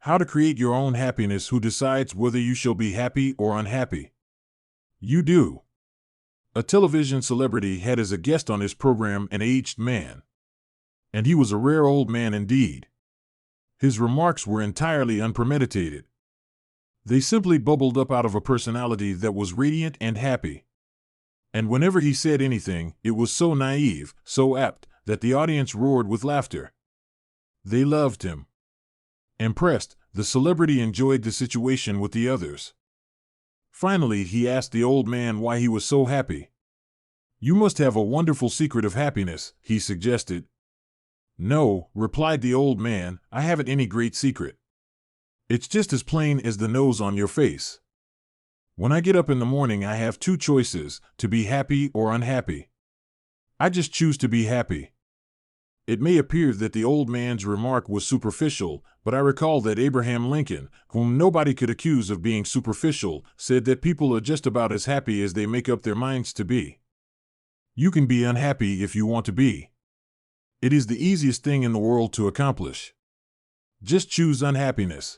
How to create your own happiness. Who decides whether you shall be happy or unhappy? You do. A television celebrity had as a guest on his program an aged man. And he was a rare old man indeed. His remarks were entirely unpremeditated. They simply bubbled up out of a personality that was radiant and happy. And whenever he said anything, it was so naive, so apt, that the audience roared with laughter. They loved him. Impressed, the celebrity enjoyed the situation with the others. Finally, he asked the old man why he was so happy. "You must have a wonderful secret of happiness," he suggested. "No," replied the old man, "I haven't any great secret. It's just as plain as the nose on your face. When I get up in the morning, I have two choices, to be happy or unhappy. I just choose to be happy." It may appear that the old man's remark was superficial, but I recall that Abraham Lincoln, whom nobody could accuse of being superficial, said that people are just about as happy as they make up their minds to be. You can be unhappy if you want to be. It is the easiest thing in the world to accomplish. Just choose unhappiness.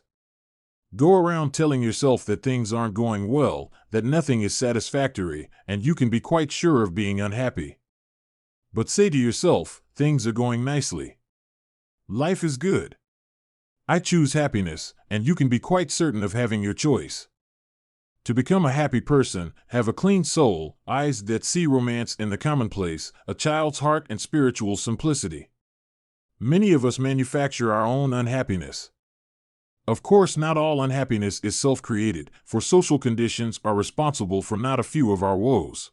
Go around telling yourself that things aren't going well, that nothing is satisfactory, and you can be quite sure of being unhappy. But say to yourself, things are going nicely. Life is good. I choose happiness, and you can be quite certain of having your choice. To become a happy person, have a clean soul, eyes that see romance in the commonplace, a child's heart and spiritual simplicity. Many of us manufacture our own unhappiness. Of course, not all unhappiness is self-created, for social conditions are responsible for not a few of our woes.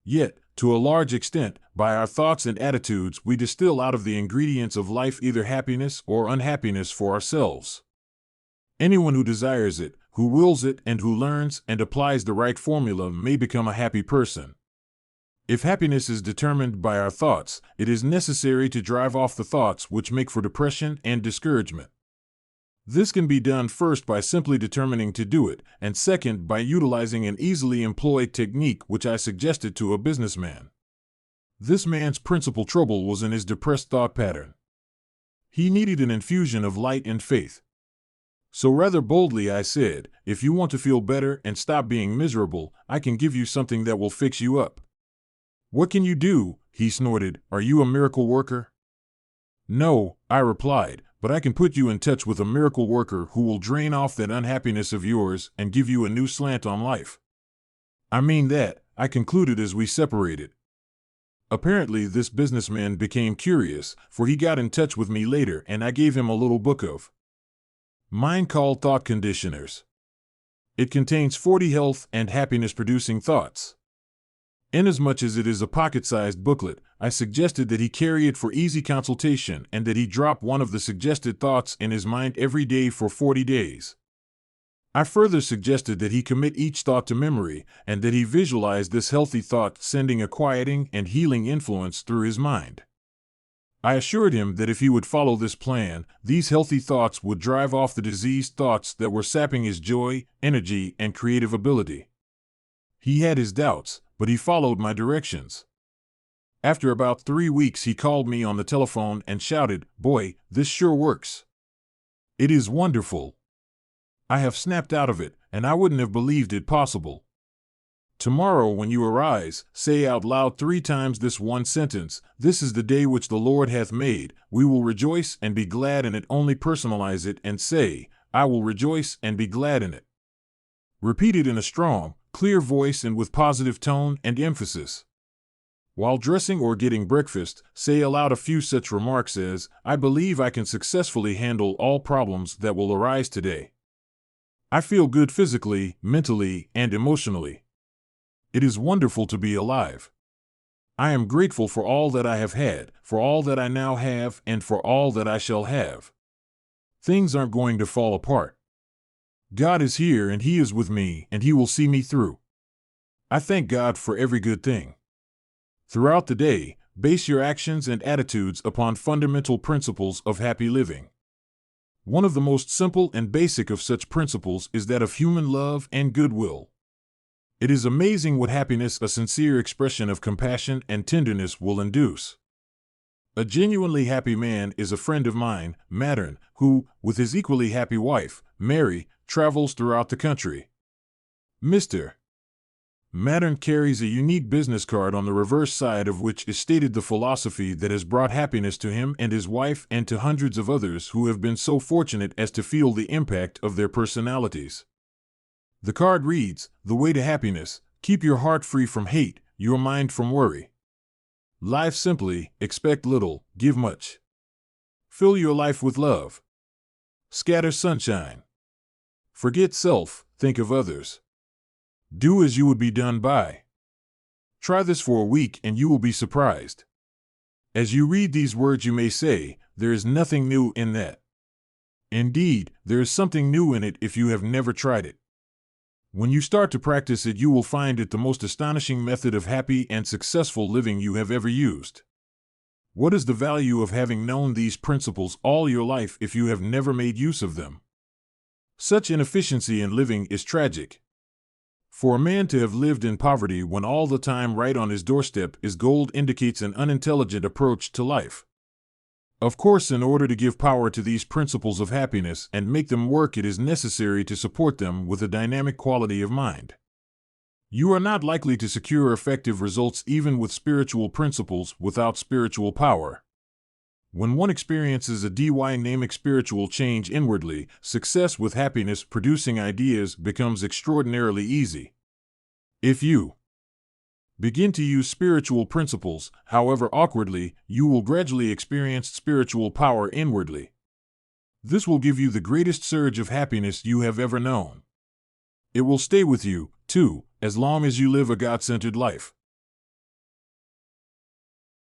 Yet, to a large extent, by our thoughts and attitudes, we distill out of the ingredients of life either happiness or unhappiness for ourselves. Anyone who desires it, who wills it, and who learns and applies the right formula may become a happy person. If happiness is determined by our thoughts, it is necessary to drive off the thoughts which make for depression and discouragement. This can be done first by simply determining to do it, and second by utilizing an easily employed technique which I suggested to a businessman. This man's principal trouble was in his depressed thought pattern. He needed an infusion of light and faith. So rather boldly I said, "If you want to feel better and stop being miserable, I can give you something that will fix you up." "What can you do?" he snorted. "Are you a miracle worker?" "No," I replied, "but I can put you in touch with a miracle worker who will drain off that unhappiness of yours and give you a new slant on life." "I mean that," I concluded as we separated. Apparently this businessman became curious, for he got in touch with me later and I gave him a little book of mine called Thought Conditioners. It contains 40 health and happiness-producing thoughts. Inasmuch as it is a pocket-sized booklet, I suggested that he carry it for easy consultation and that he drop one of the suggested thoughts in his mind every day for 40 days. I further suggested that he commit each thought to memory and that he visualize this healthy thought sending a quieting and healing influence through his mind. I assured him that if he would follow this plan, these healthy thoughts would drive off the diseased thoughts that were sapping his joy, energy, and creative ability. He had his doubts, but he followed my directions. After about 3 weeks, he called me on the telephone and shouted, "Boy, this sure works. It is wonderful. I have snapped out of it, and I wouldn't have believed it possible." Tomorrow when you arise, say out loud 3 times this one sentence, "This is the day which the Lord hath made. We will rejoice and be glad in it." Only personalize it and say, "I will rejoice and be glad in it." Repeat it in a strong, clear voice and with positive tone and emphasis. While dressing or getting breakfast, say aloud a few such remarks as, "I believe I can successfully handle all problems that will arise today. I feel good physically, mentally, and emotionally. It is wonderful to be alive. I am grateful for all that I have had, for all that I now have, and for all that I shall have. Things aren't going to fall apart. God is here and He is with me and He will see me through. I thank God for every good thing." Throughout the day, base your actions and attitudes upon fundamental principles of happy living. One of the most simple and basic of such principles is that of human love and goodwill. It is amazing what happiness a sincere expression of compassion and tenderness will induce. A genuinely happy man is a friend of mine, Mattern, who, with his equally happy wife, Mary, travels throughout the country. Mr. Mattern carries a unique business card on the reverse side of which is stated the philosophy that has brought happiness to him and his wife and to hundreds of others who have been so fortunate as to feel the impact of their personalities. The card reads, "The way to happiness, keep your heart free from hate, your mind from worry. Live simply, expect little, give much. Fill your life with love. Scatter sunshine. Forget self, think of others. Do as you would be done by." Try this for a week and you will be surprised. As you read these words you may say, there is nothing new in that. Indeed, there is something new in it if you have never tried it. When you start to practice it you will find it the most astonishing method of happy and successful living you have ever used. What is the value of having known these principles all your life if you have never made use of them? Such inefficiency in living is tragic. For a man to have lived in poverty when all the time right on his doorstep is gold indicates an unintelligent approach to life. Of course, in order to give power to these principles of happiness and make them work, it is necessary to support them with a dynamic quality of mind. You are not likely to secure effective results even with spiritual principles without spiritual power. When one experiences a dynamic spiritual change inwardly, success with happiness producing ideas becomes extraordinarily easy. If you begin to use spiritual principles, however awkwardly, you will gradually experience spiritual power inwardly. This will give you the greatest surge of happiness you have ever known. It will stay with you, too, as long as you live a God-centered life.